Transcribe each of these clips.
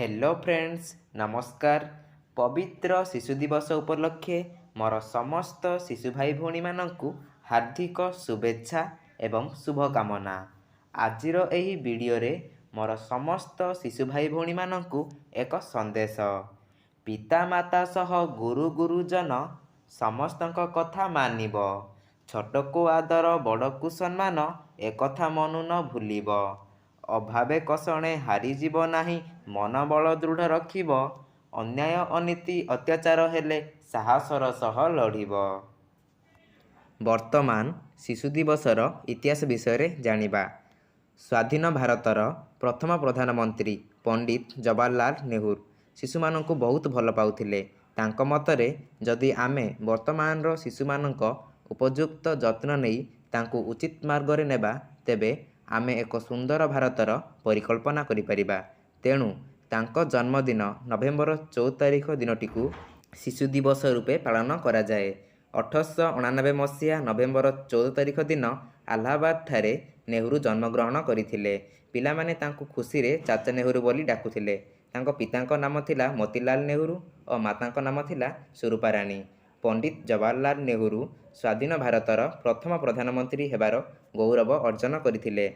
Hello friends नमस्कार। पवित्र शिशु दिवस उपलक्षे मोर समस्त शिशु भाई भौणी मानंकु हार्दिक शुभेच्छा एवं शुभकामना। आजिर एही वीडियो रे मोर समस्त शिशु भाई भौणी मानंकु एक संदेश। पिता माता सह गुरु गुरुजन समस्तक कथा मानिब। छोट को आदर बड़ को सम्मान एकथा मनु न भूलिब। अभावे कसणे हारिजीव नाही मनबल दृढ़ रखिब। अन्याय अनीति अत्याचार हेले साहसर सह लढ़िब। वर्तमान शिशु दिवसर इतिहास विषय जानिबा। स्वाधीन भारतर प्रथम प्रधानमंत्री पंडित जवाहरलाल नेहरू शिशुमानंकु बहुत भल पाउथिले। तांक मतरे जदि आमे वर्तमानर शिशुमानंक उपयुक्त जत्न नहीं तांकु उचित मार्गरे नेबा तेबे आमे एक सुंदर भारतर परिकल्पना करिपरिबा। तेणु तांक जन्मदिन नवेम्बर 14 तारिख दिनटिकु शिशु दिवस रूपे पालन करा जाए। 1899 मसीहा नवेम्बर 14 तारिख दिन आलाहाबाद ठारे नेहरू जन्मग्रहण करथिले। पिलामाने तांकु खुशी रे चाचा नेहरू बोली डाकुथिले। तांक पितांक नाम थिला मोतीलाल नेहरू और मातांक नाम थिला स्वरूपा रानी। पंडित जवाहरलाल नेहरू स्वाधीन भारतर प्रथम प्रधानमंत्री हेबार गौरव अर्जन करथिले।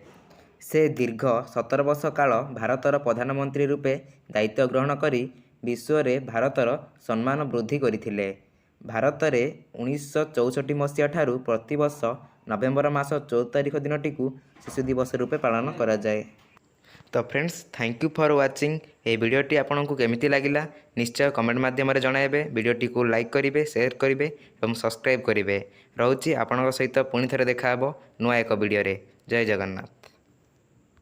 से दीर्घ 17 वर्ष काल भारतर प्रधानमंत्री रूपे दायित्व ग्रहण करी विश्व रे भारतर सम्मान वृद्धि करथिले। भारत रे 1964 मसीहा ठारू प्रतिवर्ष नवेम्बर मास 14 तारिख दिनटिकु शिशु दिवस रूपे पालन करा जाए। तो friends thank you for watching. ये वीडियोटी आपको केमिति लागिला निश्चय कमेंट माध्यम जणाइबे। वीडियोटी को लाइक करिवे, शेयर करिवे और सब्सक्राइब करिवे। रहूची आपनक सहित पुणी थरे देखा हबो नुआ एक वीडियो रे। जय जगन्नाथ।